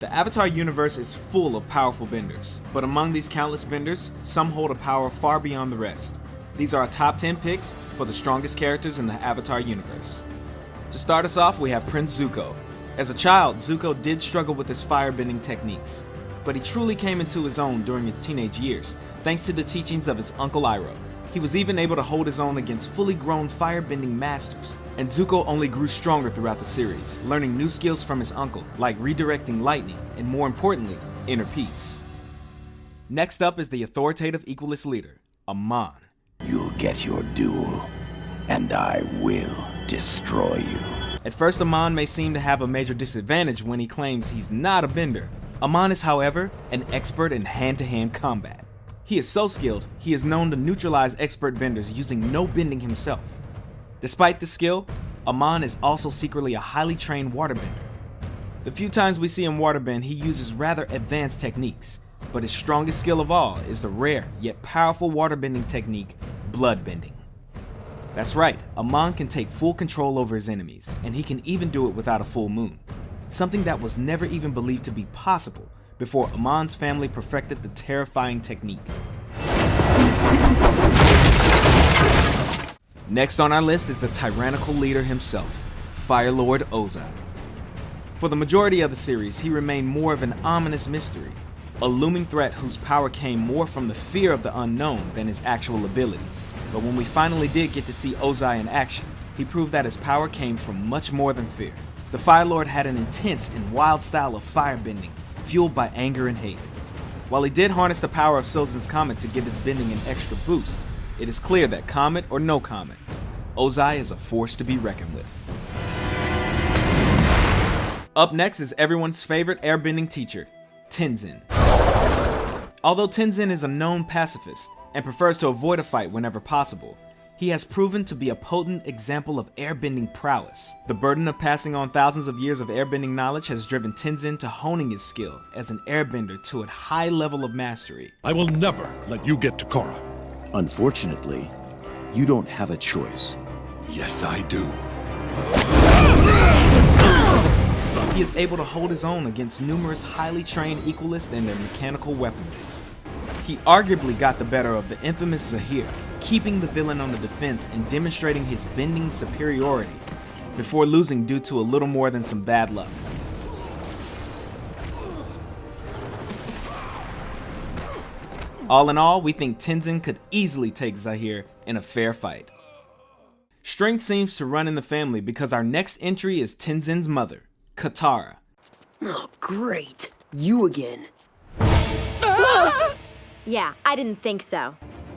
The Avatar universe is full of powerful benders, but among these countless benders, some hold a power far beyond the rest. These are our top 10 picks for the strongest characters in the Avatar universe. To start us off, we have Prince Zuko. As a child, Zuko did struggle with his firebending techniques, but he truly came into his own during his teenage years, thanks to the teachings of his uncle Iroh. He was even able to hold his own against fully grown firebending masters, and Zuko only grew stronger throughout the series, learning new skills from his uncle, like redirecting lightning, and more importantly, inner peace. Next up is the authoritative Equalist leader, Amon. You'll get your duel, and I will destroy you. At first, Amon may seem to have a major disadvantage when he claims he's not a bender. Amon is, however, an expert in hand-to-hand combat. He is so skilled, he is known to neutralize expert benders using no bending himself. Despite this skill, Amon is also secretly a highly trained waterbender. The few times we see him waterbend, he uses rather advanced techniques, but his strongest skill of all is the rare yet powerful waterbending technique, bloodbending. That's right, Amon can take full control over his enemies, and he can even do it without a full moon, something that was never even believed to be possible before Amon's family perfected the terrifying technique. Next on our list is the tyrannical leader himself, Fire Lord Ozai. For the majority of the series, he remained more of an ominous mystery, a looming threat whose power came more from the fear of the unknown than his actual abilities. But when we finally did get to see Ozai in action, he proved that his power came from much more than fear. The Fire Lord had an intense and wild style of firebending, fueled by anger and hate. While he did harness the power of Sylvan's Comet to give his bending an extra boost, it is clear that comet or no comet, Ozai is a force to be reckoned with. Up next is everyone's favorite airbending teacher, Tenzin. Although Tenzin is a known pacifist and prefers to avoid a fight whenever possible, he has proven to be a potent example of airbending prowess. The burden of passing on thousands of years of airbending knowledge has driven Tenzin to honing his skill as an airbender to a high level of mastery. I will never let you get to Korra. Unfortunately, you don't have a choice. Yes, I do. He is able to hold his own against numerous highly trained Equalists and their mechanical weaponry. He arguably got the better of the infamous Zahir, keeping the villain on the defense and demonstrating his bending superiority, before losing due to a little more than some bad luck. All in all, we think Tenzin could easily take Zahir in a fair fight. Strength seems to run in the family because our next entry is Tenzin's mother, Katara. Oh, great. You again. Yeah, I didn't think so.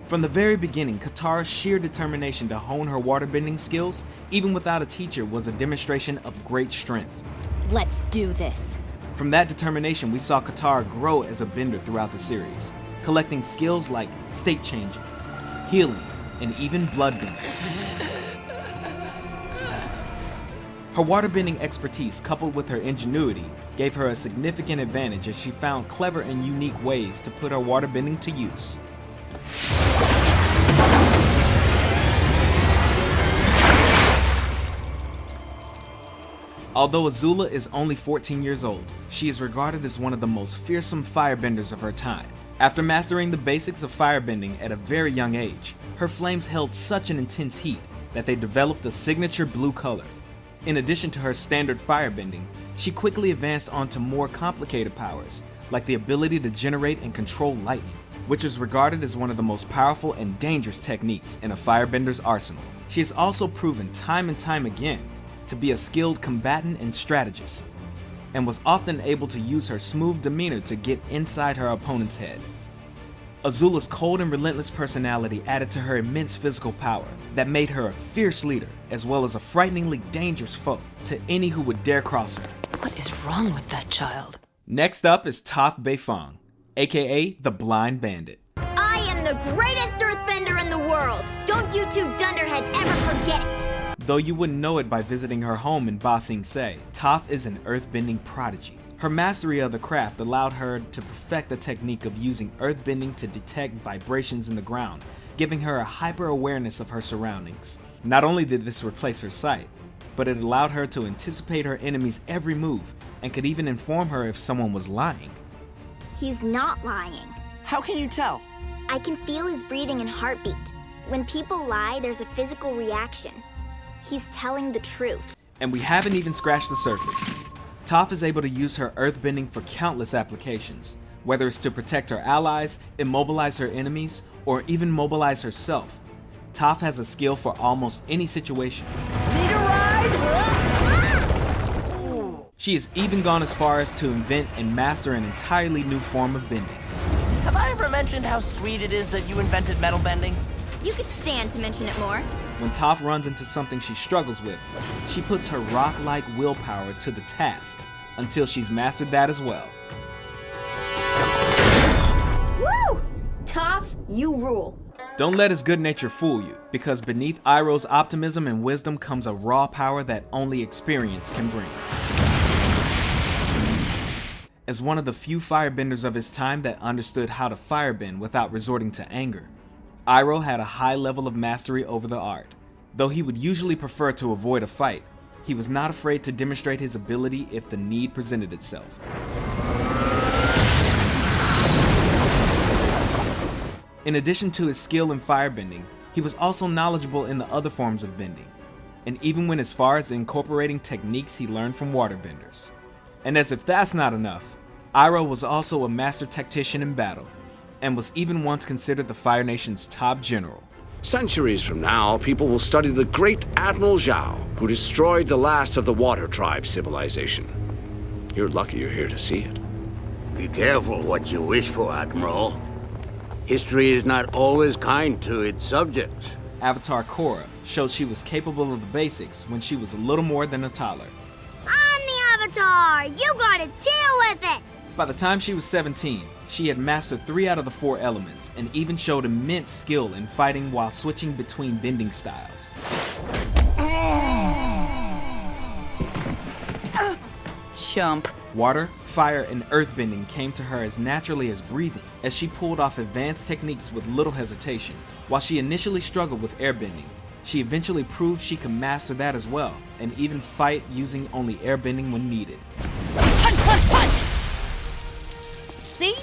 From the very beginning, Katara's sheer determination to hone her waterbending skills, even without a teacher, was a demonstration of great strength. Let's do this. From that determination, we saw Katara grow as a bender throughout the series, collecting skills like state changing, healing, and even bloodbending. Her waterbending expertise, coupled with her ingenuity, gave her a significant advantage as she found clever and unique ways to put her waterbending to use. Although Azula is only 14 years old, she is regarded as one of the most fearsome firebenders of her time. After mastering the basics of firebending at a very young age, her flames held such an intense heat that they developed a signature blue color. In addition to her standard firebending, she quickly advanced onto more complicated powers, like the ability to generate and control lightning, which is regarded as one of the most powerful and dangerous techniques in a firebender's arsenal. She has also proven time and time again to be a skilled combatant and strategist, and was often able to use her smooth demeanor to get inside her opponent's head. Azula's cold and relentless personality added to her immense physical power that made her a fierce leader, as well as a frighteningly dangerous foe to any who would dare cross her. What is wrong with that child? Next up is Toph Beifong, aka the Blind Bandit. I am the greatest earthbender in the world! Don't you two dunderheads ever forget it! Though you wouldn't know it by visiting her home in Ba Sing Se, Toph is an earthbending prodigy. Her mastery of the craft allowed her to perfect the technique of using earthbending to detect vibrations in the ground, giving her a hyper-awareness of her surroundings. Not only did this replace her sight, but it allowed her to anticipate her enemy's every move and could even inform her if someone was lying. He's not lying. How can you tell? I can feel his breathing and heartbeat. When people lie, there's a physical reaction. He's telling the truth. And we haven't even scratched the surface. Toph is able to use her earthbending for countless applications, whether it's to protect her allies, immobilize her enemies, or even mobilize herself. Toph has a skill for almost any situation. Need a ride? She has even gone as far as to invent and master an entirely new form of bending. Have I ever mentioned how sweet it is that you invented metal bending? You could stand to mention it more. When Toph runs into something she struggles with, she puts her rock-like willpower to the task until she's mastered that as well. Woo! Toph, you rule. Don't let his good nature fool you, because beneath Iroh's optimism and wisdom comes a raw power that only experience can bring. As one of the few firebenders of his time that understood how to firebend without resorting to anger, Iroh had a high level of mastery over the art. Though he would usually prefer to avoid a fight, he was not afraid to demonstrate his ability if the need presented itself. In addition to his skill in firebending, he was also knowledgeable in the other forms of bending, and even went as far as incorporating techniques he learned from waterbenders. And as if that's not enough, Iroh was also a master tactician in battle, and was even once considered the Fire Nation's top general. Centuries from now, people will study the great Admiral Zhao, who destroyed the last of the Water Tribe civilization. You're lucky you're here to see it. Be careful what you wish for, Admiral. History is not always kind to its subjects. Avatar Korra showed she was capable of the basics when she was a little more than a toddler. I'm the Avatar! You gotta deal with it! By the time she was 17, she had mastered 3 out of the 4 elements and even showed immense skill in fighting while switching between bending styles. Chump. Water, fire, and earthbending came to her as naturally as breathing, as she pulled off advanced techniques with little hesitation. While she initially struggled with airbending, she eventually proved she could master that as well, and even fight using only airbending when needed. Punch, punch, punch! See?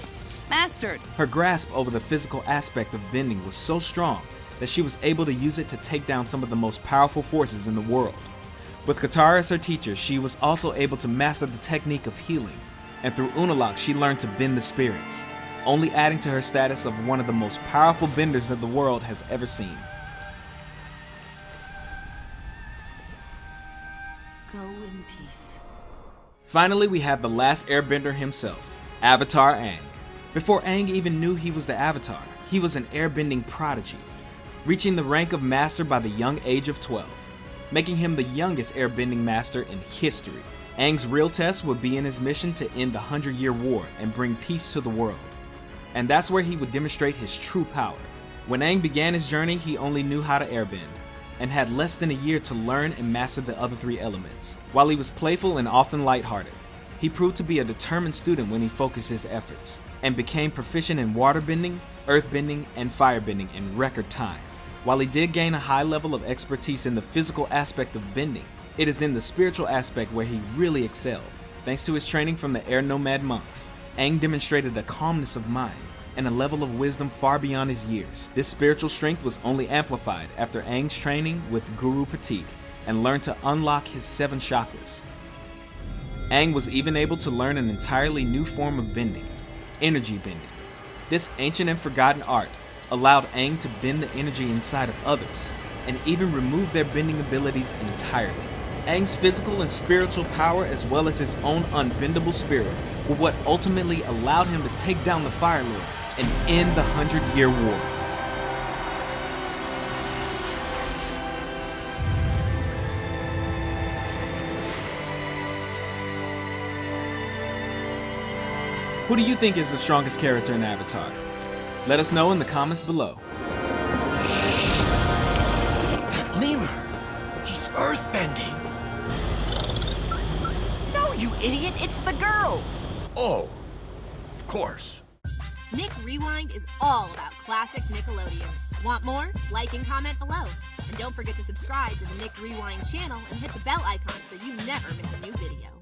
Mastered. Her grasp over the physical aspect of bending was so strong that she was able to use it to take down some of the most powerful forces in the world. With Katara as her teacher, she was also able to master the technique of healing, and through Unalaq she learned to bend the spirits, only adding to her status of one of the most powerful benders that the world has ever seen. Go in peace. Finally, we have the last airbender himself, Avatar Aang. Before Aang even knew he was the Avatar, he was an airbending prodigy, reaching the rank of master by the young age of 12, making him the youngest airbending master in history. Aang's real test would be in his mission to end the 100-Year War and bring peace to the world. And that's where he would demonstrate his true power. When Aang began his journey, he only knew how to airbend, and had less than a year to learn and master the other 3 elements. While he was playful and often lighthearted, he proved to be a determined student when he focused his efforts, and became proficient in waterbending, earthbending, and firebending in record time. While he did gain a high level of expertise in the physical aspect of bending, it is in the spiritual aspect where he really excelled. Thanks to his training from the Air Nomad monks, Aang demonstrated a calmness of mind and a level of wisdom far beyond his years. This spiritual strength was only amplified after Aang's training with Guru Patik and learned to unlock his 7 chakras. Aang was even able to learn an entirely new form of bending, energy bending. This ancient and forgotten art allowed Aang to bend the energy inside of others, and even remove their bending abilities entirely. Aang's physical and spiritual power, as well as his own unbendable spirit, were what ultimately allowed him to take down the Fire Lord and end the 100-Year War. Who do you think is the strongest character in Avatar? Let us know in the comments below. That lemur! He's earthbending! No, you idiot, it's the girl! Oh, of course. Nick Rewind is all about classic Nickelodeon. Want more? Like and comment below. And don't forget to subscribe to the Nick Rewind channel and hit the bell icon so you never miss a new video.